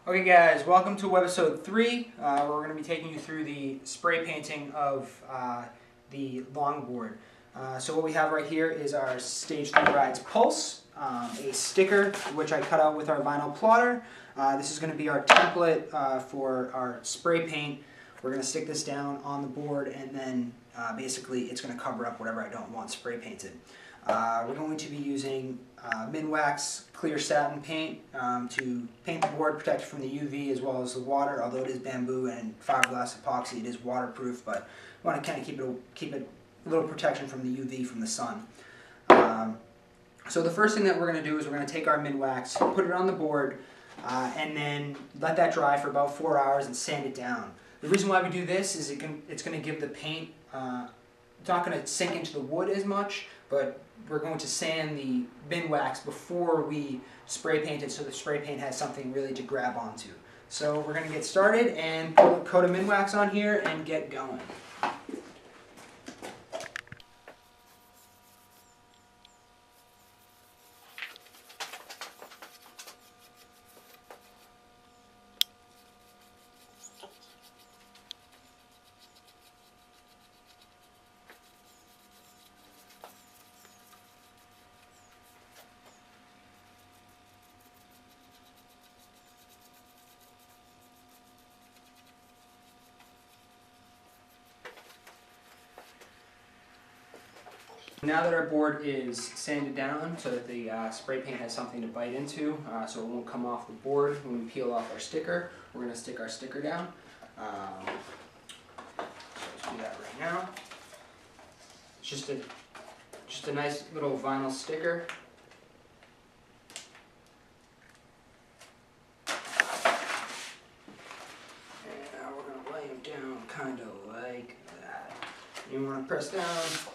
Okay guys, welcome to Web-isode 3. We're going to be taking you through the spray painting of the Longboard. So what we have right here is our Stage 3 Rides Pulse, a sticker which I cut out with our vinyl plotter. This is going to be our template for our spray paint. We're going to stick this down on the board and then basically it's going to cover up whatever I don't want spray painted. We're going to be using Minwax clear satin paint to paint the board, protect it from the UV as well as the water. Although it is bamboo and fiberglass epoxy, it is waterproof, but we want to kind of keep it a little protection from the UV from the sun. So the first thing that we're going to do is we're going to take our Minwax, put it on the board, and then let that dry for about 4 hours and sand it down. The reason why we do this is it's going to give the paint, it's not going to sink into the wood as much, but we're going to sand the Minwax before we spray paint it so the spray paint has something really to grab onto. So we're going to get started and put a coat of Minwax on here and get going. Now that our board is sanded down so that the spray paint has something to bite into, so it won't come off the board when we peel off our sticker, we're going to stick our sticker down. So let's do that right now. It's just a nice little vinyl sticker. And now we're going to lay them down kind of like that. You want to press down.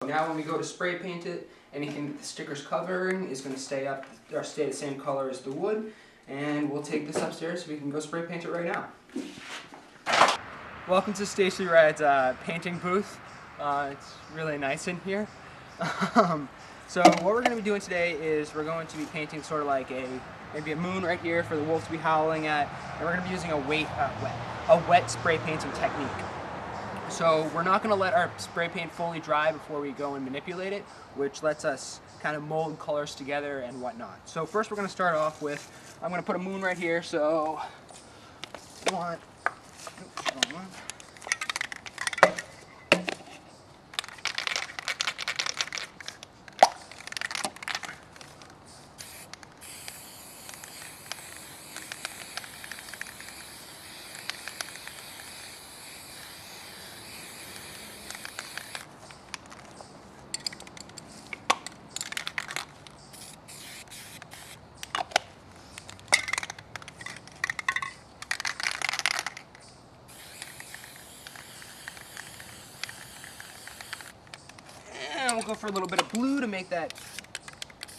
Now when we go to spray paint it, anything that the sticker's covering is going to stay the same color as the wood, and we'll take this upstairs so we can go spray paint it right now. Welcome to Stage 3 Ride's painting booth. It's really nice in here. So what we're going to be doing today is we're going to be painting sort of like maybe a moon right here for the wolves to be howling at, and we're going to be using a wet spray painting technique. So we're not going to let our spray paint fully dry before we go and manipulate it, which lets us kind of mold colors together and whatnot. So first we're going to start off with, I'm going to put a moon right here, so and we'll go for a little bit of blue to make that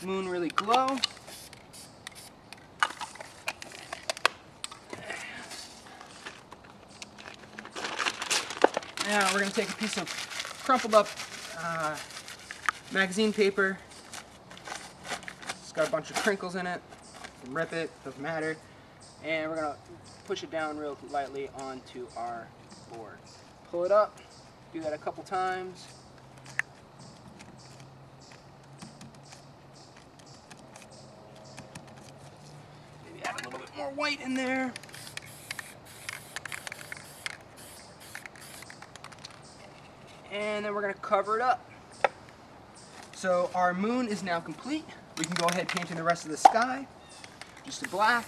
moon really glow. Now we're going to take a piece of crumpled up magazine paper. It's got a bunch of crinkles in it. You can rip it, doesn't matter. And we're going to push it down real lightly onto our board. Pull it up, do that a couple times. Maybe add a little bit more white in there. And then we're going to cover it up. So our moon is now complete. We can go ahead painting the rest of the sky, just a black.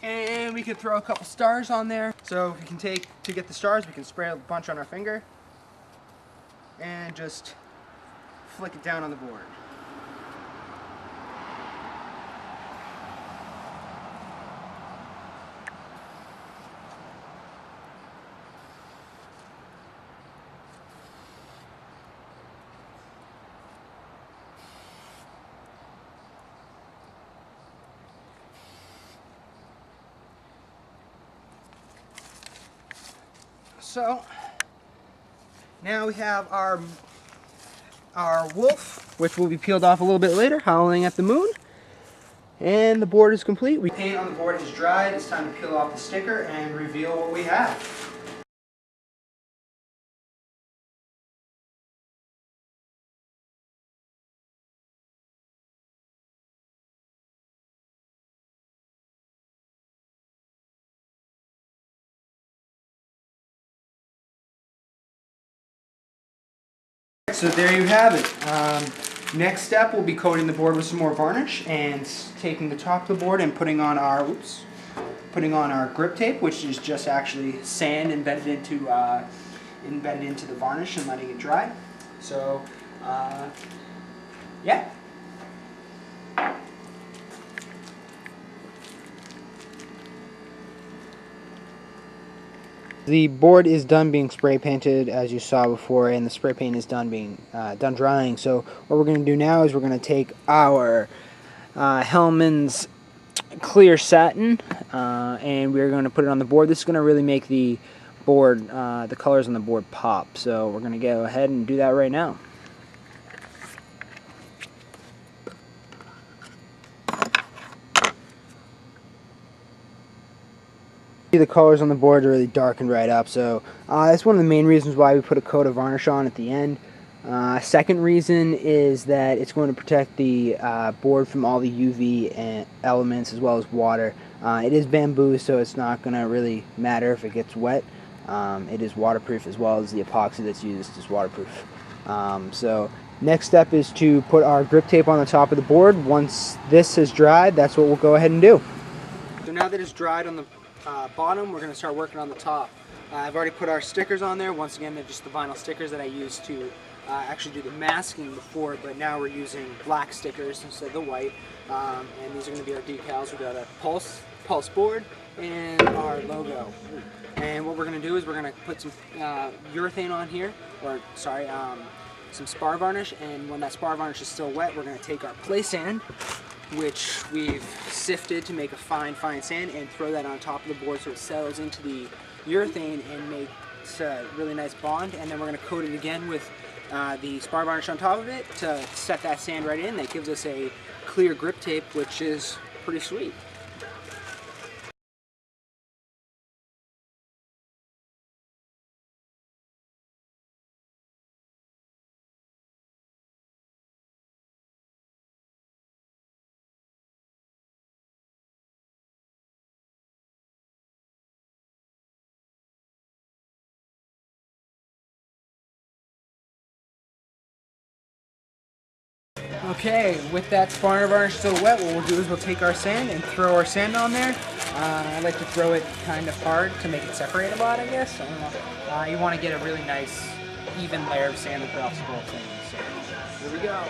And we could throw a couple stars on there. So we can take, to get the stars, we can spray a bunch on our finger and just flick it down on the board. So now we have our wolf, which will be peeled off a little bit later, howling at the moon. And the board is complete. The paint on the board is dried. It's time to peel off the sticker and reveal what we have. So there you have it. Next step will be coating the board with some more varnish and taking the top of the board and putting on our grip tape, which is just actually sand embedded into the varnish and letting it dry. So yeah. The board is done being spray painted, as you saw before, and the spray paint is done drying. So what we're going to do now is we're going to take our Hellman's clear satin and we're going to put it on the board. This is going to really make the board, the colors on the board pop. So we're going to go ahead and do that right now. The colors on the board are really darkened right up, so that's one of the main reasons why we put a coat of varnish on at the end. Second reason is that it's going to protect the board from all the UV elements as well as water. It is bamboo, so it's not going to really matter if it gets wet. It is waterproof, as well as the epoxy that's used is waterproof. So next step is to put our grip tape on the top of the board. Once this has dried, that's what we'll go ahead and do. So now that it's dried on the bottom, we're going to start working on the top. I've already put our stickers on there. Once again, they're just the vinyl stickers that I used to actually do the masking before, but now we're using black stickers instead of the white. And these are going to be our decals. We've got a pulse board and our logo. And what we're going to do is we're going to put some urethane on here, or sorry, some spar varnish, and when that spar varnish is still wet, we're going to take our play sand, which we've sifted to make a fine sand, and throw that on top of the board so it settles into the urethane and makes a really nice bond. And then we're going to coat it again with the spar varnish on top of it to set that sand right in. That gives us a clear grip tape, which is pretty sweet. Okay, with that spar varnish still wet, what we'll do is we'll take our sand and throw our sand on there. I like to throw it kind of hard to make it separate a lot, I guess. I don't know. You want to get a really nice, even layer of sand across both things. So, here we go.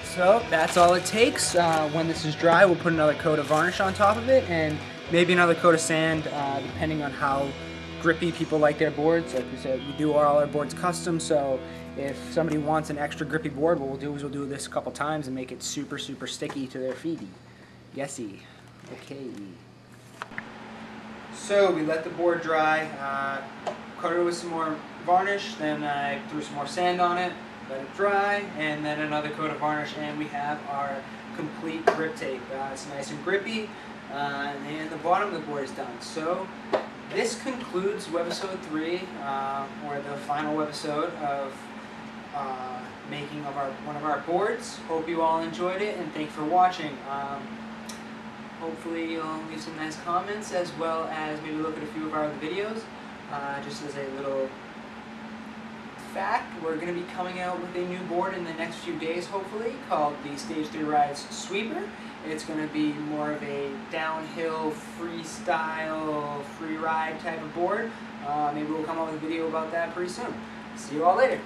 So that's all it takes. When this is dry, we'll put another coat of varnish on top of it and maybe another coat of sand, depending on how grippy people like their boards. Like we said, we do all our boards custom, so if somebody wants an extra grippy board, what we'll do is we'll do this a couple times and make it super sticky to their feet. Yesy. Okay. So we let the board dry, coated it with some more varnish, then I threw some more sand on it, let it dry, and then another coat of varnish, and we have our complete grip tape. It's nice and grippy, and the bottom of the board is done. So this concludes Web-isode 3, or the final webisode of making of one of our boards. Hope you all enjoyed it, and thanks for watching. Hopefully you'll leave some nice comments, as well as maybe look at a few of our other videos. Just as a little fact, we're going to be coming out with a new board in the next few days, hopefully, called the Stage 3 Rides Sweeper. It's going to be more of a downhill, freestyle, free ride type of board. Maybe we'll come up with a video about that pretty soon. See you all later.